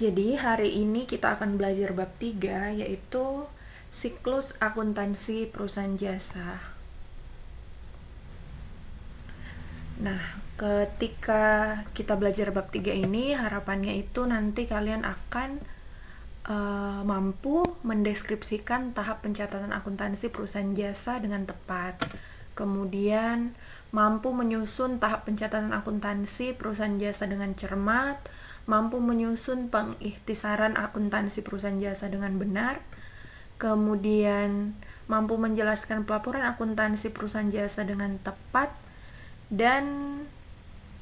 Jadi hari ini kita akan belajar bab 3, yaitu siklus akuntansi perusahaan jasa. Nah, ketika kita belajar bab 3 ini, harapannya itu nanti kalian akan mampu mendeskripsikan tahap pencatatan akuntansi perusahaan jasa dengan tepat. Kemudian mampu menyusun tahap pencatatan akuntansi perusahaan jasa dengan cermat, mampu menyusun pengikhtisaran akuntansi perusahaan jasa dengan benar, kemudian mampu menjelaskan pelaporan akuntansi perusahaan jasa dengan tepat, dan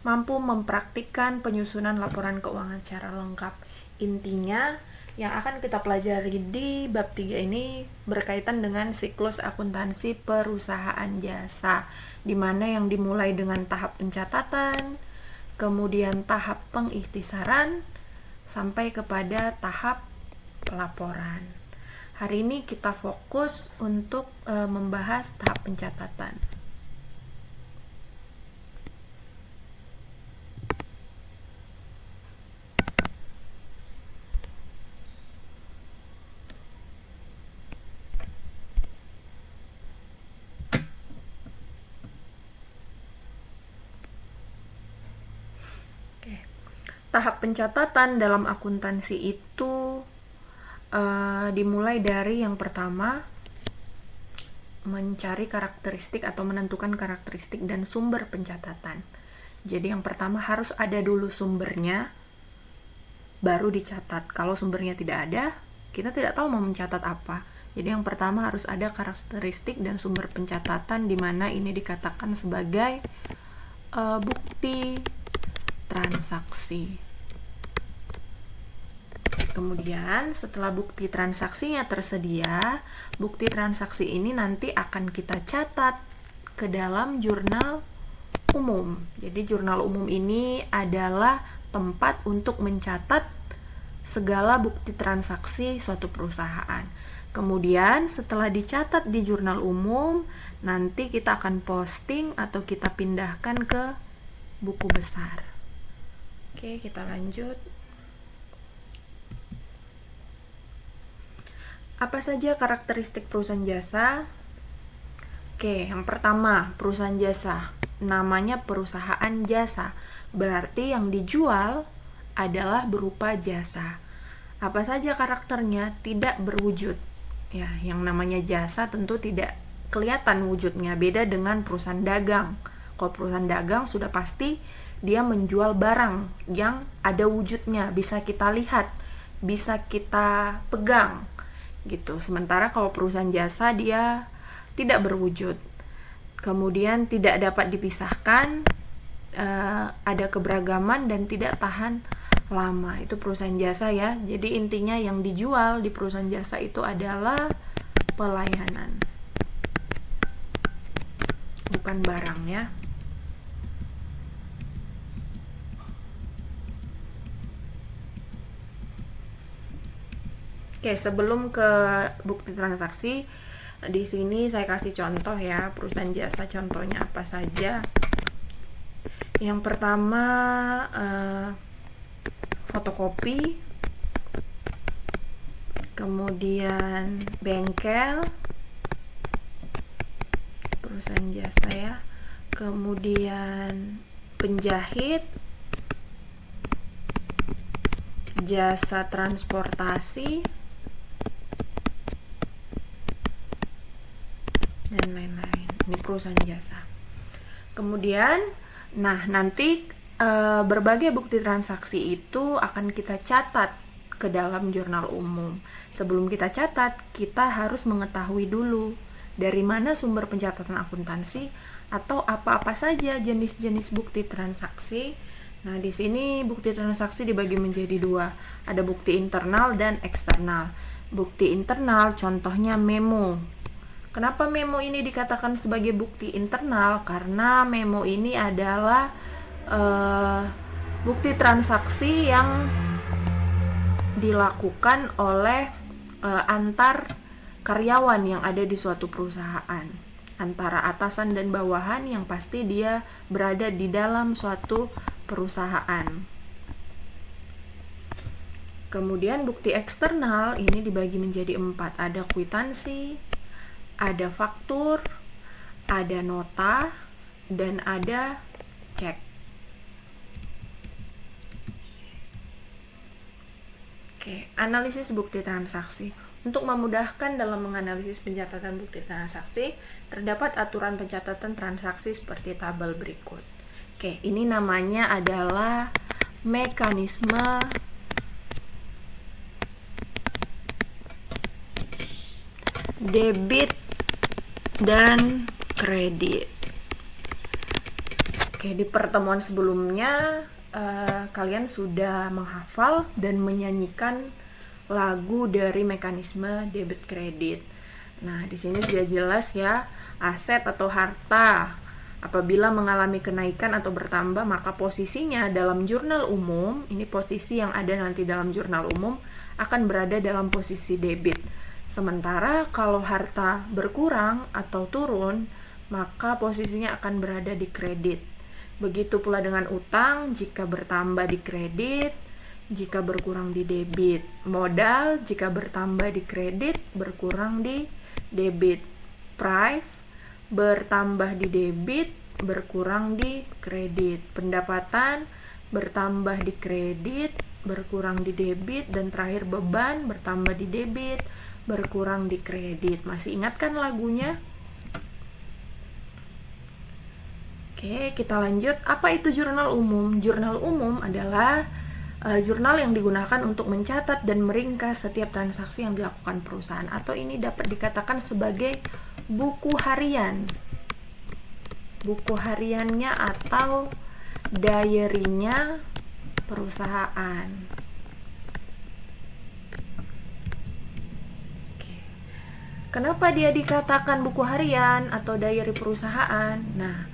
mampu mempraktikkan penyusunan laporan keuangan secara lengkap. Intinya, yang akan kita pelajari di bab 3 ini berkaitan dengan siklus akuntansi perusahaan jasa, di mana yang dimulai dengan tahap pencatatan, kemudian tahap pengikhtisaran, sampai kepada tahap pelaporan. Hari ini kita fokus untuk membahas tahap pencatatan. Tahap pencatatan dalam akuntansi itu dimulai dari yang pertama, mencari karakteristik atau menentukan karakteristik dan sumber pencatatan. Jadi yang pertama harus ada dulu sumbernya, baru dicatat. Kalau sumbernya tidak ada, kita tidak tahu mau mencatat apa. Jadi yang pertama harus ada karakteristik dan sumber pencatatan, di mana ini dikatakan sebagai bukti transaksi. Kemudian setelah bukti transaksinya tersedia, bukti transaksi ini nanti akan kita catat ke dalam jurnal umum. Jadi jurnal umum ini adalah tempat untuk mencatat segala bukti transaksi suatu perusahaan. Kemudian setelah dicatat di jurnal umum, nanti kita akan posting atau kita pindahkan ke buku besar. Oke, kita lanjut. Apa saja karakteristik perusahaan jasa? Oke, yang pertama, perusahaan jasa. Namanya perusahaan jasa. Berarti yang dijual adalah berupa jasa. Apa saja karakternya? Tidak berwujud. Ya, yang namanya jasa tentu tidak kelihatan wujudnya. Beda dengan perusahaan dagang. Kalau perusahaan dagang sudah pasti dia menjual barang yang ada wujudnya, bisa kita lihat, bisa kita pegang gitu. Sementara kalau perusahaan jasa dia tidak berwujud, kemudian tidak dapat dipisahkan, ada keberagaman dan tidak tahan lama. Itu perusahaan jasa ya. Jadi intinya yang dijual di perusahaan jasa itu adalah pelayanan, bukan barang ya. Oke, sebelum ke bukti transaksi, di sini saya kasih contoh ya, perusahaan jasa contohnya apa saja. Yang pertama, fotokopi, kemudian bengkel, perusahaan jasa ya, kemudian penjahit, jasa transportasi, dan lain-lain. Ini perusahaan jasa. Kemudian, nanti berbagai bukti transaksi itu akan kita catat ke dalam jurnal umum. Sebelum kita catat, kita harus mengetahui dulu dari mana sumber pencatatan akuntansi atau apa-apa saja jenis-jenis bukti transaksi. Nah, di sini bukti transaksi dibagi menjadi dua. Ada bukti internal dan eksternal. Bukti internal contohnya memo. Kenapa memo ini dikatakan sebagai bukti internal? Karena memo ini adalah bukti transaksi yang dilakukan oleh antar karyawan yang ada di suatu perusahaan, antara atasan dan bawahan yang pasti dia berada di dalam suatu perusahaan. Kemudian bukti eksternal ini dibagi menjadi 4. Ada kwitansi, ada faktur, ada nota, dan ada cek. Oke, analisis bukti transaksi. Untuk memudahkan dalam menganalisis pencatatan bukti transaksi, terdapat aturan pencatatan transaksi seperti tabel berikut. Oke, ini namanya adalah mekanisme debit dan kredit. Oke, di pertemuan sebelumnya kalian sudah menghafal dan menyanyikan lagu dari mekanisme debit kredit. Nah, di sini sudah jelas ya, aset atau harta apabila mengalami kenaikan atau bertambah, maka posisinya dalam jurnal umum, ini posisi yang ada nanti dalam jurnal umum, akan berada dalam posisi debit. Sementara kalau harta berkurang atau turun, maka posisinya akan berada di kredit. Begitu pula dengan utang, jika bertambah di kredit, jika berkurang di debit. Modal, jika bertambah di kredit, berkurang di debit. Price, bertambah di debit, berkurang di kredit. Pendapatan, bertambah di kredit, berkurang di debit. Dan terakhir beban, bertambah di debit, berkurang di kredit. Masih ingat kan lagunya? Oke, kita lanjut. Apa itu jurnal umum? Jurnal umum adalah jurnal yang digunakan untuk mencatat dan meringkas setiap transaksi yang dilakukan perusahaan, atau ini dapat dikatakan sebagai buku harian. Buku hariannya atau diary-nya perusahaan. Oke. Kenapa dia dikatakan buku harian atau diary perusahaan? Nah,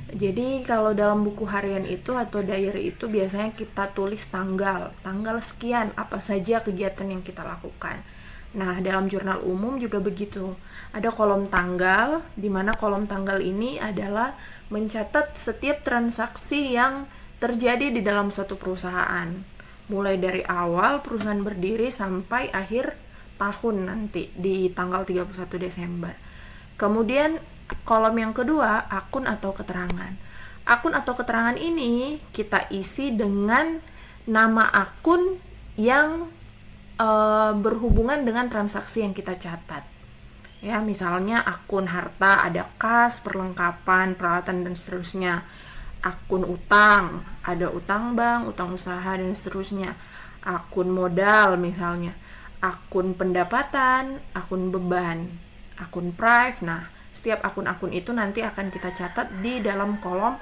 jadi kalau dalam buku harian itu atau diary itu biasanya kita tulis tanggal sekian apa saja kegiatan yang kita lakukan. Nah, dalam jurnal umum juga begitu. Ada kolom tanggal, di mana kolom tanggal ini adalah mencatat setiap transaksi yang terjadi di dalam suatu perusahaan. Mulai dari awal perusahaan berdiri sampai akhir tahun nanti di tanggal 31 Desember. Kemudian kolom yang kedua, akun atau keterangan. Akun atau keterangan ini kita isi dengan nama akun yang berhubungan dengan transaksi yang kita catat. Ya, misalnya akun harta ada kas, perlengkapan, peralatan dan seterusnya. Akun utang, ada utang bank, utang usaha dan seterusnya. Akun modal misalnya. Akun pendapatan, akun beban, akun prive. Nah, setiap akun-akun itu nanti akan kita catat di dalam kolom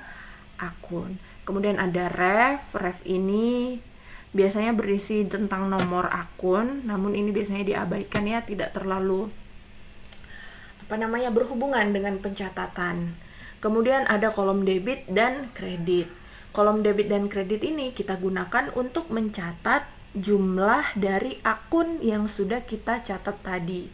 akun. Kemudian ada ref ini biasanya berisi tentang nomor akun, namun ini biasanya diabaikan ya, tidak terlalu berhubungan dengan pencatatan. Kemudian ada kolom debit dan kredit. Kolom debit dan kredit ini kita gunakan untuk mencatat jumlah dari akun yang sudah kita catat tadi.